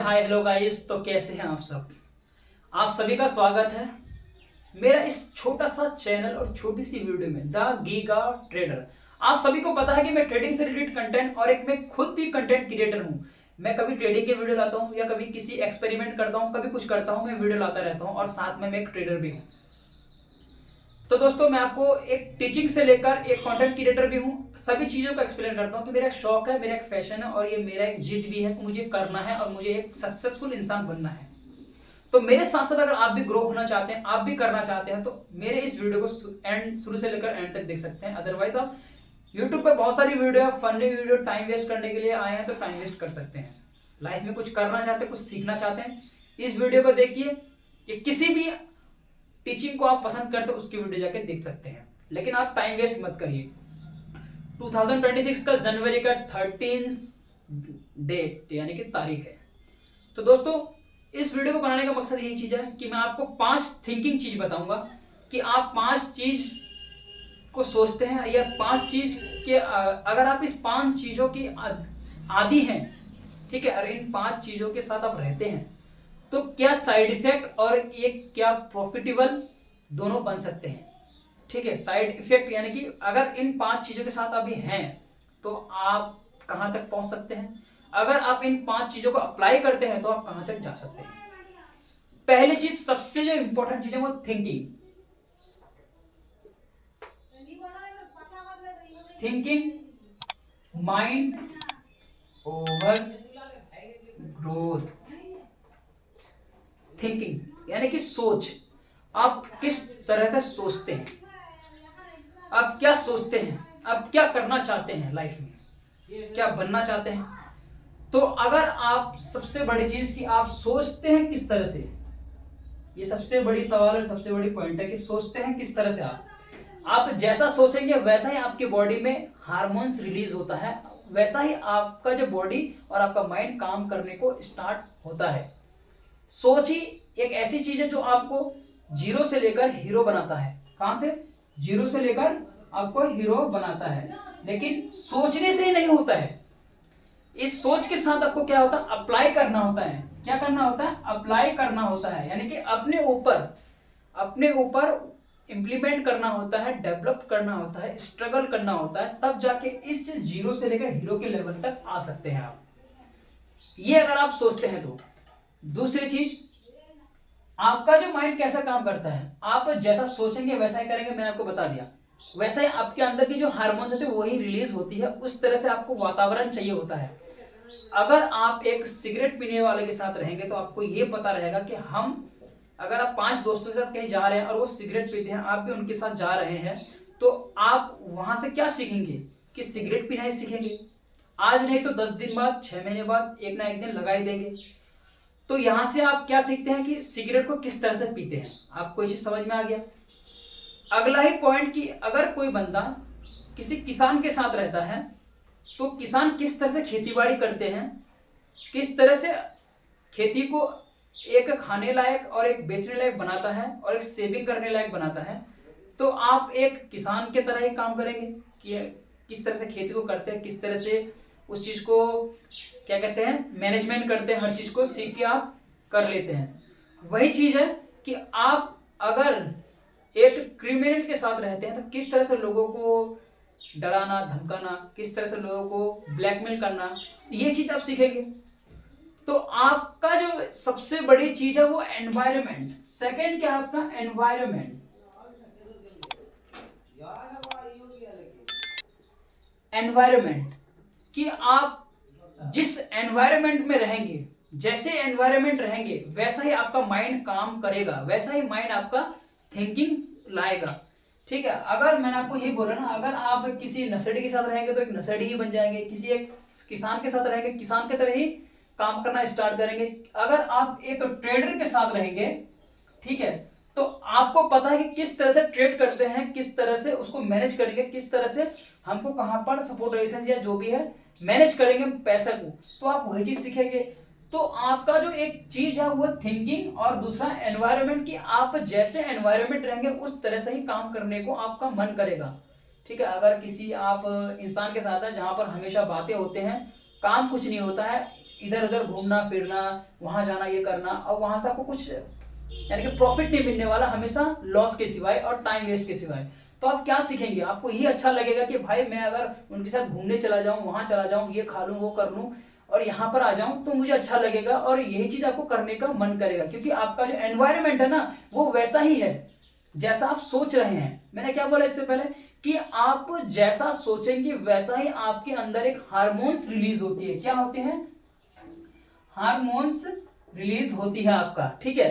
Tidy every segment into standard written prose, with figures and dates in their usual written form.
Hi hello guys, तो कैसे हैं आप सब। आप सभी का स्वागत है मेरा इस छोटा सा चैनल और छोटी सी वीडियो में द गीगा ट्रेडर। आप सभी को पता है कि मैं ट्रेडिंग से रिलेटेड कंटेंट और एक मैं खुद भी कंटेंट क्रिएटर हूं। मैं कभी ट्रेडिंग के वीडियो लाता हूं या कभी किसी एक्सपेरिमेंट करता हूं, कभी कुछ करता हूं, मैं वीडियो लाता रहता हूं और साथ में मैं एक ट्रेडर भी हूं। तो दोस्तों, मैं आपको एक टीचिंग से लेकर एक कंटेंट क्रिएटर भी हूं, सभी चीजों को एक्सप्लेन करता हूं कि मेरा शौक है, मेरा एक फैशन है और ये मेरा एक जिद भी है कि मुझे करना है और मुझे एक सक्सेसफुल इंसान बनना है। तो मेरे साथ साथ अगर आप भी ग्रो होना चाहते हैं, आप भी करना चाहते हैं, तो मेरे इस वीडियो को एंड शुरू से लेकर एंड तक देख सकते हैं। अदरवाइज आप यूट्यूब पे बहुत सारी वीडियो है, फनी वीडियो, टाइम वेस्ट करने के लिए आए हैं तो टाइम वेस्ट कर सकते हैं। लाइफ में कुछ करना चाहते हैं, कुछ सीखना चाहते हैं, इस वीडियो को देखिए। कि किसी भी टीचिंग को आप पसंद करते हो उसकी वीडियो जाके देख सकते हैं, लेकिन आप टाइम वेस्ट मत करिए। 2026 का जनवरी का 13 डेट यानी कि तारीख है। तो दोस्तों, इस वीडियो को बनाने का मकसद यही चीज है कि मैं आपको 5 थिंकिंग चीज बताऊंगा कि आप 5 चीज को सोचते हैं या 5 चीज के अगर आप इस 5 चीजों की आदी हैं, ठीक है, और इन 5 चीजों के साथ आप रहते हैं तो क्या साइड इफेक्ट और एक क्या प्रॉफिटेबल दोनों बन सकते हैं। ठीक है, साइड इफेक्ट यानी कि अगर इन 5 चीजों के साथ अभी हैं तो आप कहां तक पहुंच सकते हैं, अगर आप इन 5 चीजों को अप्लाई करते हैं तो आप कहां तक जा सकते हैं। पहली चीज, सबसे जो इंपॉर्टेंट चीज है वो thinking. Thinking mind over growth. Thinking यानी कि सोच, आप किस तरह से सोचते हैं, आप क्या सोचते हैं, आप क्या करना चाहते हैं लाइफ में, क्या बनना चाहते हैं। तो अगर आप, सबसे बड़ी चीज कि आप सोचते हैं किस तरह से, ये सबसे बड़ी सवाल है, सबसे बड़ी पॉइंट है कि सोचते हैं किस तरह से। आप जैसा सोचेंगे वैसा ही आपकी बॉडी में हार्मोन्स रिलीज होता है, वैसा ही आपका जो बॉडी और आपका माइंड काम करने को स्टार्ट होता है। सोच ही एक ऐसी चीज है जो आपको जीरो से लेकर हीरो बनाता है। कहां से? जीरो से लेकर आपको हीरो बनाता है। लेकिन सोचने से ही नहीं होता है, इस सोच के साथ आपको क्या होता है, अप्लाई करना होता है। क्या करना होता है? अप्लाई करना होता है, यानी कि अपने ऊपर इंप्लीमेंट करना होता है, डेवलप करना होता है, स्ट्रगल करना होता है, तब जाके इस जीरो से लेकर हीरो के लेवल तक आ सकते हैं आप। ये अगर आप सोचते हैं तो। दूसरी चीज, आपका जो माइंड कैसा काम करता है, आप जैसा सोचेंगे वैसा ही करेंगे, मैंने आपको बता दिया। वैसे ही आपके अंदर की जो हार्मोन्स होती है वही रिलीज होती है, उस तरह से आपको वातावरण चाहिए होता है। अगर आप एक सिगरेट पीने वाले के साथ रहेंगे तो आपको ये पता रहेगा कि हम, अगर आप 5 दोस्तों के साथ कहीं जा रहे हैं और वो सिगरेट पीते हैं, आप भी उनके साथ जा रहे हैं, तो आप वहां से क्या सीखेंगे कि सिगरेट पीना ही सीखेंगे। आज नहीं तो 10 दिन बाद, 6 महीने बाद, एक ना एक दिन लगा ही देंगे। तो यहां से आप क्या सीखते हैं कि सिगरेट को किस तरह से पीते हैं। आपको ये चीज समझ में आ गया। अगला ही पॉइंट कि अगर कोई बंदा किसी किसान के साथ रहता है तो किसान किस तरह से खेतीबाड़ी करते हैं, किस तरह से खेती को एक खाने लायक और एक बेचने लायक बनाता है और एक सेविंग करने लायक बनाता है। तो आप एक किसान के तरह ही काम करेंगे कि किस तरह से खेती को करते हैं, किस तरह से उस चीज को क्या कहते हैं, मैनेजमेंट करते हैं, हर चीज को सीख के आप कर लेते हैं। वही चीज है कि आप अगर एक क्रिमिनल के साथ रहते हैं तो किस तरह से लोगों को डराना, धमकाना, किस तरह से लोगों को ब्लैकमेल करना, ये चीज आप सीखेंगे। तो आपका जो सबसे बड़ी चीज है वो एनवायरमेंट। सेकंड क्या है आपका? एनवायरमेंट। एनवायरमेंट कि आप जिस एनवायरमेंट में रहेंगे, जैसे एनवायरमेंट रहेंगे वैसा ही आपका माइंड काम करेगा, वैसा ही माइंड आपका थिंकिंग लाएगा। ठीक है, अगर मैंने आपको यही बोला ना, अगर आप किसी नशेड़ी के साथ रहेंगे तो एक नशेड़ी ही बन जाएंगे, किसी एक किसान के साथ रहेंगे किसान की तरह ही काम करना स्टार्ट करेंगे। अगर आप एक ट्रेडर के साथ रहेंगे, ठीक है, तो आपको पता है कि किस तरह से ट्रेड करते हैं, किस तरह से उसको मैनेज करेंगे, किस तरह से हमको कहां पर सपोर्ट रेजिस्टेंस या जो भी है मैनेज करेंगे पैसे को, तो आप वही चीज सीखेंगे। तो आपका जो एक चीज है वो थिंकिंग और दूसरा एनवायरनमेंट कि आप जैसे एनवायरनमेंट रहेंगे उस तरह से ही काम करने को आपका मन करेगा। ठीक है, अगर किसी आप इंसान के साथ है जहां पर हमेशा बातें होते हैं, काम कुछ नहीं होता है, इधर उधर घूमना फिरना, वहां जाना, ये करना, और वहां से आपको कुछ यानी कि प्रॉफिट नहीं मिलने वाला, हमेशा लॉस के सिवाय और टाइम वेस्ट के सिवाय। तो आप क्या सीखेंगे? आपको यही अच्छा लगेगा कि भाई मैं अगर उनके साथ घूमने चला जाऊं, वहां चला जाऊं, ये खा लूं, वो कर लूं, और यहाँ पर आ जाऊं, तो मुझे अच्छा लगेगा और यही चीज आपको करने का मन करेगा, क्योंकि आपका जो एनवायरमेंट है ना वो वैसा ही है जैसा आप सोच रहे हैं। मैंने क्या बोला इससे पहले कि आप जैसा सोचेंगे वैसा ही आपके अंदर एक हार्मोन्स रिलीज होती है। क्या होते हैं? हार्मोन्स रिलीज होती है आपका, ठीक है।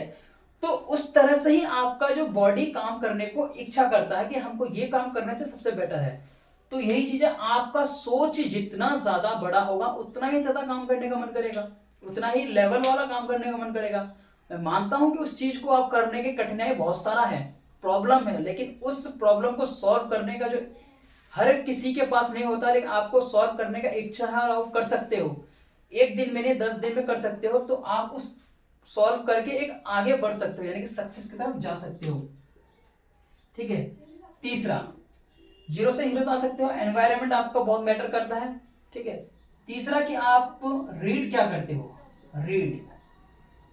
तो उस तरह से ही आपका जो बॉडी काम करने को इच्छा करता है कि हमको ये काम करने से सबसे बेटर है। तो यही चीज है, आपका सोच जितना ज्यादा बड़ा होगा उतना ही ज्यादा काम करने का मन करेगा, उतना ही लेवल वाला काम करने का मन करेगा। मैं मानता हूं कि उस चीज को आप करने की कठिनाई बहुत सारा है, प्रॉब्लम है, लेकिन उस प्रॉब्लम को सॉल्व करने का जो हर किसी के पास नहीं होता, लेकिन आपको सॉल्व करने का इच्छा है और आप कर सकते हो। एक दिन में नहीं, 10 दिन में कर सकते हो, तो आप उस सॉल्व करके एक आगे बढ़ सकते हो, यानी कि सक्सेस की तरफ जा सकते हो, ठीक है। तीसरा, जीरो से हीरो तो आ सकते हो, एनवायरनमेंट आपका बहुत मैटर करता है, ठीक है। तीसरा कि आप रीड क्या करते हो? रीड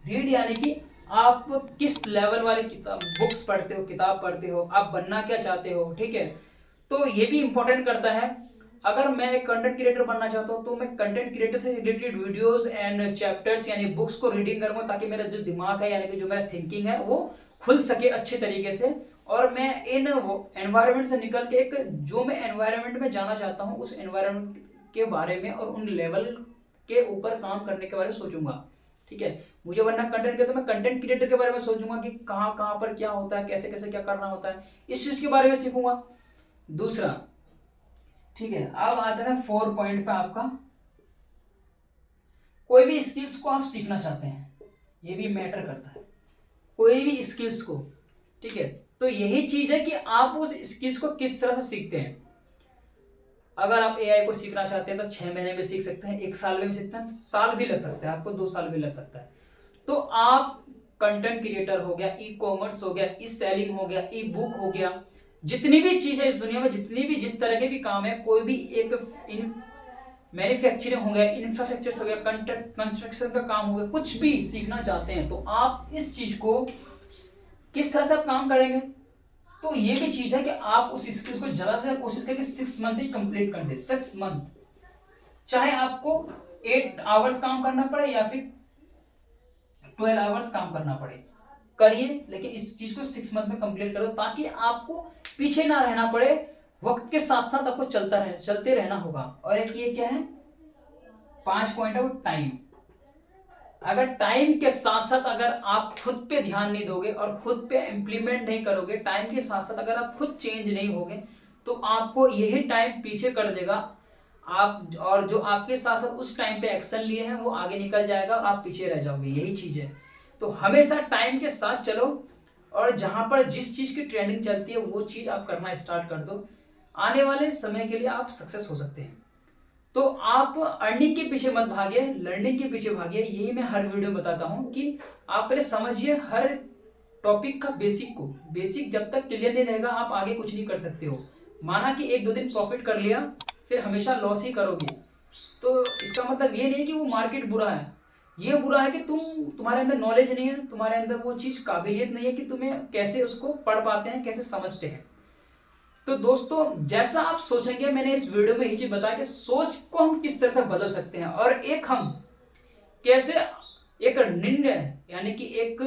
रीड यानी कि आप किस लेवल वाले किताब बुक्स पढ़ते हो, किताब पढ़ते हो, आप बनना क्या चाहते हो, ठीक है। तो ये भी इंपॉर्टेंट करता है। अगर मैं एक कंटेंट क्रिएटर बनना चाहता हूँ तो मैं कंटेंट क्रिएटर से रिलेटेड वीडियोस एंड चैप्टर्स यानी बुक्स को रीडिंग करूंगा, ताकि मेरा जो दिमाग है यानी कि जो मेरा थिंकिंग है वो खुल सके अच्छे तरीके से, और मैं इन एनवायरनमेंट से निकल के एक जो मैं एनवायरनमेंट में जाना चाहता हूँ उस एनवायरनमेंट के बारे में और उन लेवल के ऊपर काम करने के बारे में सोचूंगा, ठीक है। मुझे बनना कंटेंट क्रिएटर, तो मैं कंटेंट क्रिएटर के बारे में सोचूंगा कि कहाँ कहाँ पर क्या होता है, कैसे कैसे क्या करना होता है, इस चीज के बारे में सीखूंगा। दूसरा, ठीक है, अब आ जाना 4 पॉइंट पे आपका, कोई भी स्किल्स को आप सीखना चाहते हैं, ये भी मैटर करता है, कोई भी स्किल्स को, ठीक है। तो यही चीज है कि आप उस स्किल्स को किस तरह से सीखते हैं। अगर आप एआई को सीखना चाहते हैं तो 6 महीने में सीख सकते हैं, 1 साल में भी सीखते हैं, साल भी लग सकता है आपको, 2 साल भी लग सकता है। तो आप कंटेंट क्रिएटर हो गया, ई कॉमर्स हो गया, ई सेलिंग हो गया, ई बुक हो गया, जितनी भी चीज है इस दुनिया में, जितनी भी जिस तरह के भी काम है, कोई भी एक इन मैन्युफैक्चरिंग हो गया, इंफ्रास्ट्रक्चर हो गया, कंस्ट्रक्शन का काम हो गया, कुछ भी सीखना चाहते हैं तो आप इस चीज को किस तरह से आप काम करेंगे। तो ये भी चीज है कि आप उस स्किल्स को ज्यादा से ज्यादा कोशिश करेंगे 6 मंथ ही कंप्लीट कर दे, 6 मंथ, चाहे आपको 8 आवर्स काम करना पड़े या फिर 12 आवर्स काम करना पड़े, करिए, लेकिन इस चीज को 6 मंथ में कंप्लीट करो, ताकि आपको पीछे ना रहना पड़े, वक्त के साथ साथ आपको चलते रहना होगा। और एक ये क्या है, 5 पॉइंट है वो टाइम। अगर टाइम के साथ साथ अगर आप खुद पे ध्यान नहीं दोगे और खुद पे इम्प्लीमेंट नहीं करोगे, टाइम के साथ साथ अगर आप खुद चेंज नहीं होगे, तो आपको यही टाइम पीछे कर देगा आप, और जो आपके साथ साथ उस टाइम पे एक्शन लिए हैं वो आगे निकल जाएगा और आप पीछे रह जाओगे, यही चीज है। तो हमेशा टाइम के साथ चलो, और जहां पर जिस चीज की ट्रेंडिंग चलती है वो चीज आप करना स्टार्ट कर दो, आने वाले समय के लिए आप सक्सेस हो सकते हैं। तो आप अर्निंग के पीछे मत भागिए, लर्निंग के पीछे भागिए, यही मैं हर वीडियो में बताता हूं कि आप पहले समझिए हर टॉपिक का बेसिक को, बेसिक जब तक क्लियर नहीं रहेगा आप आगे कुछ नहीं कर सकते हो। माना कि 1-2 दिन प्रॉफिट कर लिया, फिर हमेशा लॉस ही करोगे, तो इसका मतलब ये नहीं कि वो मार्केट बुरा है, ये बुरा है कि तुम्हारे अंदर नॉलेज नहीं है, तुम्हारे अंदर वो चीज काबिलियत नहीं है कि तुम्हें कैसे उसको पढ़ पाते हैं, कैसे समझते हैं। तो दोस्तों जैसा आप सोचेंगे, मैंने इस वीडियो में ये चीज बताया कि सोच को हम किस तरह से बदल सकते हैं, और एक हम कैसे एक निर्णय यानी कि एक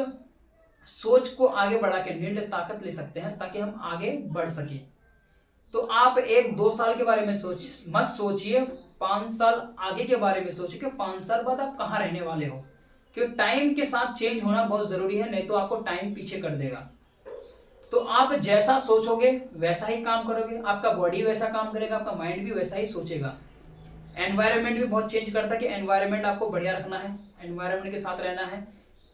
सोच को आगे बढ़ा के निर्णय ताकत ले सकते हैं, ताकि हम आगे बढ़ सके। तो आप 1-2 साल के बारे में मत सोचिए, 5 साल आगे के बारे में सोचिए कि 5 साल बाद आप कहाँ रहने वाले हो, क्योंकि टाइम के साथ चेंज होना बहुत जरूरी है, नहीं तो आपको टाइम पीछे कर देगा। तो आप जैसा सोचोगे वैसा ही काम करोगे, आपका बॉडी वैसा काम करेगा, आपका माइंड भी वैसा ही सोचेगा। एनवायरनमेंट भी बहुत चेंज करता है कि एनवायरनमेंट आपको बढ़िया रखना है, एनवायरनमेंट के साथ रहना है,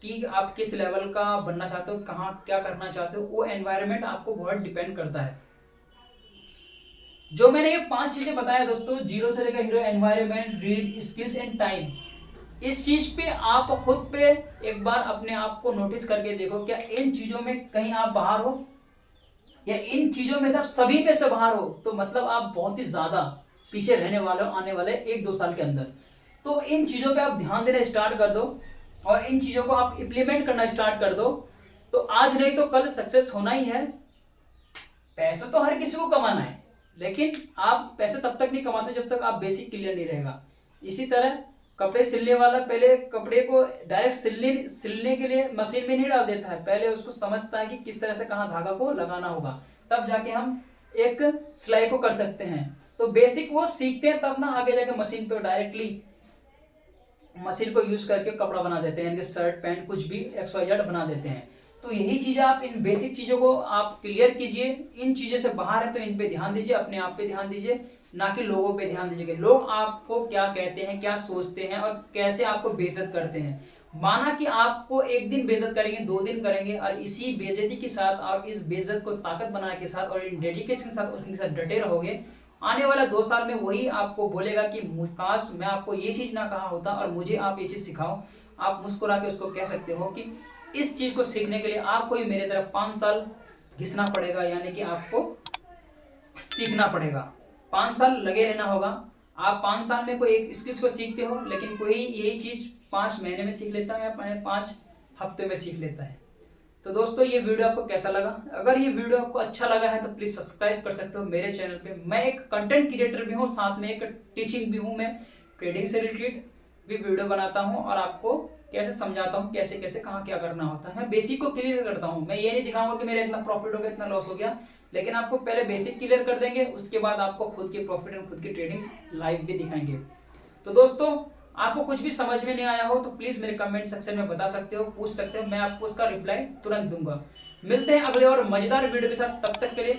कि आप किस लेवल का बनना चाहते हो, कहाँ क्या करना चाहते हो, वो एनवायरनमेंट आपको बहुत डिपेंड करता है। जो मैंने ये 5 चीजें बताया दोस्तों, जीरो से लेकर hero, environment, read, skills and time, इस चीज पे आप खुद पे एक बार अपने आप को नोटिस करके देखो, क्या इन चीजों में कहीं आप बाहर हो, या इन चीजों में से आप सभी में से बाहर हो, तो मतलब आप बहुत ही ज्यादा पीछे रहने वाले हो आने वाले 1-2 साल के अंदर। तो इन चीज़ों पे आप ध्यान देना स्टार्ट कर दो और इन चीज़ों को आप इम्प्लीमेंट करना स्टार्ट कर दो, तो आज नहीं तो कल सक्सेस होना ही है। पैसे तो हर किसी को कमाना है, लेकिन आप पैसे तब तक नहीं कमा सकते जब तक आप बेसिक क्लियर नहीं रहेगा। इसी तरह कपड़े सिलने वाला पहले कपड़े को डायरेक्ट सिलने के लिए मशीन में नहीं डाल देता है, पहले उसको समझता है कि किस तरह से कहाँ धागा को लगाना होगा, तब जाके हम एक सिलाई को कर सकते हैं। तो बेसिक वो सीखते हैं, तब ना आगे जाके मशीन पे डायरेक्टली मशीन को यूज करके कपड़ा बना देते हैं, शर्ट पैंट कुछ भी XYZ बना देते हैं। तो यही चीज़ें आप इन बेसिक चीज़ों को आप क्लियर कीजिए। इन चीज़ों से बाहर है तो इन पे ध्यान दीजिए, अपने आप पे ध्यान दीजिए, ना कि लोगों पे ध्यान दीजिए कि लोग आपको क्या कहते हैं, क्या सोचते हैं और कैसे आपको बेइज्जत करते हैं। माना कि आपको एक दिन बेइज्जत करेंगे, 2 दिन करेंगे, और इसी बेइज्जती के साथ आप इस बेइज्जत को ताकत बनाने के साथ और इन डेडिकेशन के साथ उनके साथ डटे रहोगे, आने वाला 2 साल में वही आपको बोलेगा कि काश मैं आपको ये चीज़ ना कहा होता और मुझे आप ये चीज़ सिखाओ। आप मुस्कुरा के उसको कह सकते हो कि इस चीज़ को सीखने के लिए आपको ही मेरे तरफ 5 साल घिसना पड़ेगा, यानी कि आपको सीखना पड़ेगा, 5 साल लगे रहना होगा। आप 5 साल में कोई एक स्किल्स को सीखते हो, लेकिन कोई यही चीज़ 5 महीने में सीख लेता है या 5 हफ्ते में सीख लेता है। तो दोस्तों ये वीडियो आपको कैसा लगा? अगर ये वीडियो आपको अच्छा लगा है तो प्लीज़ सब्सक्राइब कर सकते हो मेरे चैनल पे। मैं एक कंटेंट क्रिएटर भी हूँ, साथ में एक टीचिंग भी हूँ। मैं ट्रेडिंग से रिलेटेड भी वीडियो बनाता हूँ और आपको कैसे समझाता हूँ, कैसे कैसे कहाँ क्या करना होता है। मैं बेसिक को क्लियर करता हूँ। मैं ये नहीं दिखाऊंगा कि मेरा इतना प्रॉफिट हो गया, इतना लॉस हो गया, लेकिन आपको पहले बेसिक क्लियर कर देंगे, उसके बाद आपको खुद की प्रॉफिट और खुद की ट्रेडिंग लाइव भी दिखाएंगे। तो दोस्तों आपको कुछ भी समझ में नहीं आया हो तो प्लीज़ मेरे कमेंट सेक्शन में बता सकते हो, पूछ सकते हो, मैं आपको उसका रिप्लाई तुरंत दूंगा। मिलते हैं अगले और मज़ेदार वीडियो के साथ, तब तक के लिए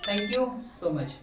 थैंक यू सो मच।